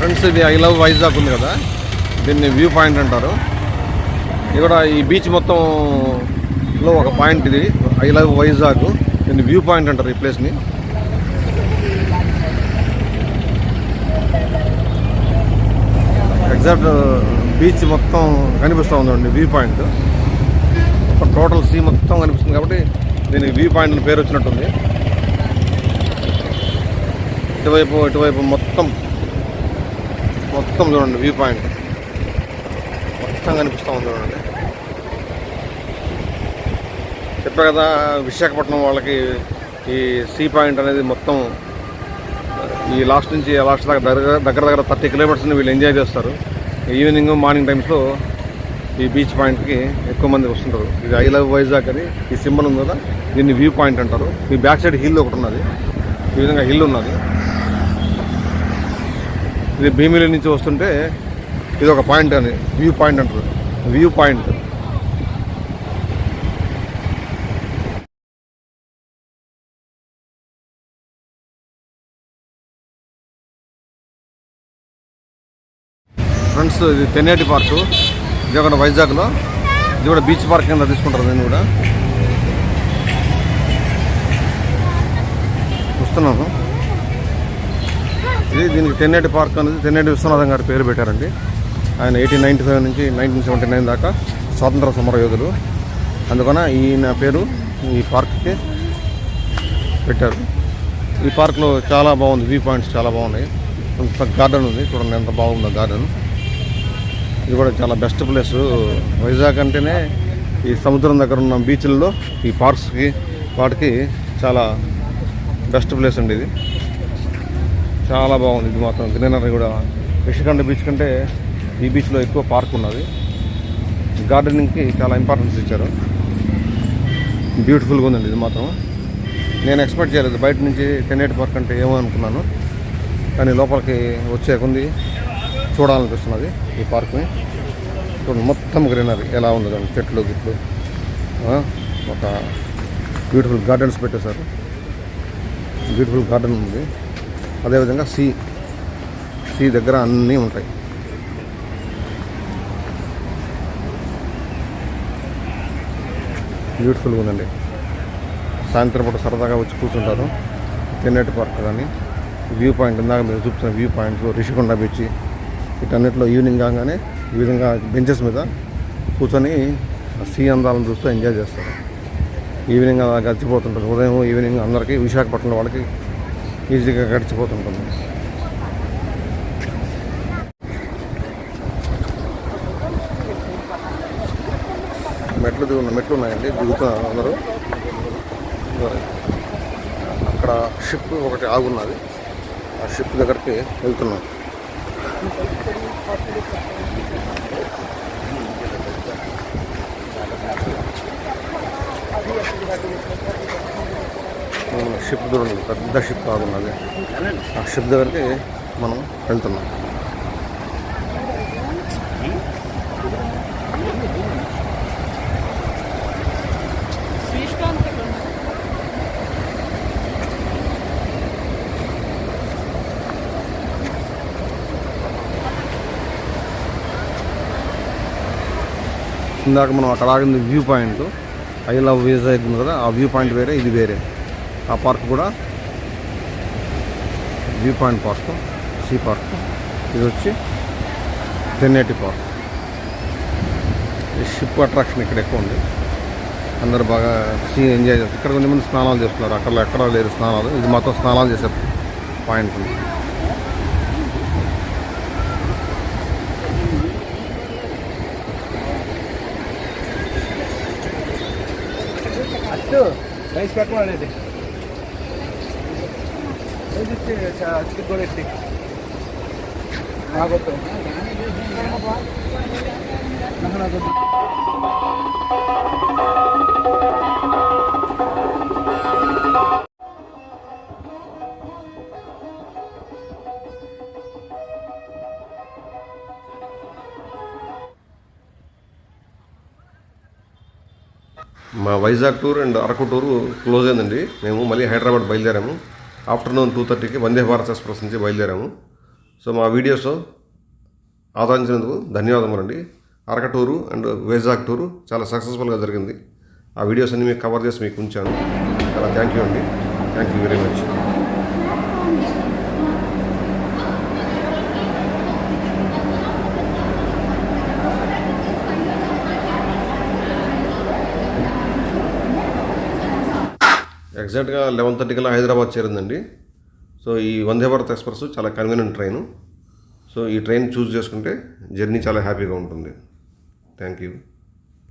Friends, ఇది I love Vizag ఉంది కదా, దీన్ని వ్యూ పాయింట్ అంటారు. ఇది కూడా ఈ బీచ్ మొత్తంలో ఒక పాయింట్. ఇది ఐ లవ్ వైజాగ్, దీన్ని వ్యూ పాయింట్ అంటారు ఈ ప్లేస్ని. ఎగ్జాక్ట్ బీచ్ మొత్తం కనిపిస్తూ ఉందండి, వ్యూ పాయింట్. టోటల్ సీ మొత్తం కనిపిస్తుంది కాబట్టి దీనికి వ్యూ పాయింట్ అని పేరు వచ్చినట్టుంది. ఇటువైపు మొత్తం చూడండి, వ్యూ పాయింట్ మొత్తం కనిపిస్తూ ఉంది చూడండి. చెప్పా కదా, విశాఖపట్నం వాళ్ళకి ఈ సీ పాయింట్ అనేది మొత్తం ఈ లాస్ట్ నుంచి లాస్ట్ దాకా దగ్గర 30 కిలోమీటర్స్ని వీళ్ళు ఎంజాయ్ చేస్తారు. ఈవినింగ్ మార్నింగ్ టైమ్స్లో ఈ బీచ్ పాయింట్కి ఎక్కువ మంది వస్తుంటారు. ఇది ఐ లవ్ వైజాగ్ అని ఈ సింబల్ ఉంది కదా, దీన్ని వ్యూ పాయింట్ అంటారు. ఈ బ్యాక్ సైడ్ హిల్ ఒకటి ఉన్నది, ఈ విధంగా హిల్ ఉన్నది. ఇది భీమిలి నుంచి వస్తుంటే ఇది ఒక పాయింట్ అని వ్యూ పాయింట్ అంటారు, వ్యూ పాయింట్. ఫ్రెండ్స్, ఇది తెన్నేటి పార్కు, ఇది ఒకటి వైజాగ్లో. ఇది కూడా బీచ్ పార్క్ కింద తీసుకుంటారు. నేను కూడా వస్తున్నాను. దీనికి తెన్నేటి పార్క్ అనేది తెన్నేటి విశ్వనాథం గారి పేరు పెట్టారండి. ఆయన 1895 నుంచి 1979 దాకా స్వాతంత్ర సమరయోధులు. అందుకని ఈయన పేరు ఈ పార్క్కి పెట్టారు. ఈ పార్క్లో చాలా బాగుంది, వ్యూ పాయింట్స్ చాలా బాగున్నాయి. గార్డెన్ ఉంది చూడండి, ఎంత బాగుందో గార్డెన్. ఇది కూడా చాలా బెస్ట్ ప్లేస్. వైజాగ్ అంటేనే ఈ సముద్రం దగ్గర ఉన్న బీచ్ల్లో ఈ పార్క్స్కి వాటికి చాలా బెస్ట్ ప్లేస్ అండి. ఇది చాలా బాగుంది. ఇది మాత్రం గ్రీనరీ కూడా రిషికొండ బీచ్ కంటే ఈ బీచ్లో ఎక్కువ పార్క్ ఉన్నది. గార్డెనింగ్కి చాలా ఇంపార్టెన్స్ ఇచ్చారు. బ్యూటిఫుల్గా ఉందండి ఇది మాత్రం. నేను ఎక్స్పెక్ట్ చేయలేదు బయట నుంచి తెన్నేటి పార్క్ అంటే ఏమో అనుకున్నాను, కానీ లోపలికి వచ్చే కొంది చూడాలనిపిస్తున్నది ఈ పార్క్ని. చూడండి, మొత్తం గ్రీనరీ ఎలా ఉండదండి, చెట్లు గిట్లు, ఒక బ్యూటిఫుల్ గార్డెన్స్ పెట్టేశారు. బ్యూటిఫుల్ గార్డెన్ ఉంది. అదేవిధంగా సీ దగ్గర అన్నీ ఉంటాయి. బ్యూటిఫుల్గా ఉందండి. సాయంత్రం పూట సరదాగా వచ్చి కూర్చుంటారు. తెన్నేటి పార్క్ కానీ వ్యూ పాయింట్, ఇందాక మీరు చూపుతున్న వ్యూ పాయింట్స్, రిషికొండ బీచ్, వీటన్నిటిలో ఈవినింగ్ కాగానే ఈ విధంగా బెంచెస్ మీద కూర్చొని సీ అందాలను చూస్తూ ఎంజాయ్ చేస్తారు. ఈవినింగ్ అలా గడిచిపోతుంటుంది. ఉదయం ఈవినింగ్ అందరికీ విశాఖపట్నం వాళ్ళకి ఈజీగా గడిచిపోతుంటుంది. మెట్లు ఉన్నాయండి, దిగుతున్నారు అందరూ. అక్కడ షిప్ ఒకటి ఆగున్నది, ఆ షిప్ దగ్గరికి వెళ్తున్నాం. షిప్ దూరం, పెద్ద షిప్ ఆగున్నది, ఆ షిప్ దగ్గరికి మనం వెళ్తున్నాం. ఇందాక మనం అక్కడ ఆగింది view point, I love Vizag ఉంది కదా, ఆ వ్యూ పాయింట్ వేరే, ఇది వేరే. ఆ పార్క్ కూడా view point park, sea park. ఇది వచ్చి తెన్నేటి పార్క్. ఈ షిప్ అట్రాక్షన్ ఇక్కడ ఎక్కువ ఉంది. అందరూ బాగా సీ ఎంజాయ్ చేస్తారు. ఇక్కడ కొంతమంది స్నానాలు చేస్తున్నారు, అక్కడ ఎక్కడ లేరు స్నానాలు. ఇది మొత్తం స్నానాలు చేసే పాయింట్. రైస్ పెట్టుకోండి, చికెన్ కూడా ఎత్తి నాకు మా Vizag tour and Araku tour close అయిందండి. మేము మళ్ళీ హైదరాబాద్ బయలుదేరాము. ఆఫ్టర్నూన్ 2:30కి వందే భారత్ ఎక్స్ప్రెస్ నుంచి బయలుదేరాము. సో మా వీడియోస్ ఆదరించినందుకు ధన్యవాదములండి. Araku tour and Vizag tour చాలా సక్సెస్ఫుల్గా జరిగింది. ఆ వీడియోస్ అన్ని మీకు కవర్ చేసి మీకు ఉంచాను. చాలా థ్యాంక్ యూ అండి. Thank you very much. ఎగ్జాక్ట్గా 11:30 కల్లా హైదరాబాద్ చేరిందండి. సో ఈ వందే భారత్ ఎక్స్ప్రెస్ చాలా కన్వీనియంట్ ట్రైను. సో ఈ ట్రైన్ చూస్ చేసుకుంటే జర్నీ చాలా హ్యాపీగా ఉంటుంది. Thank you.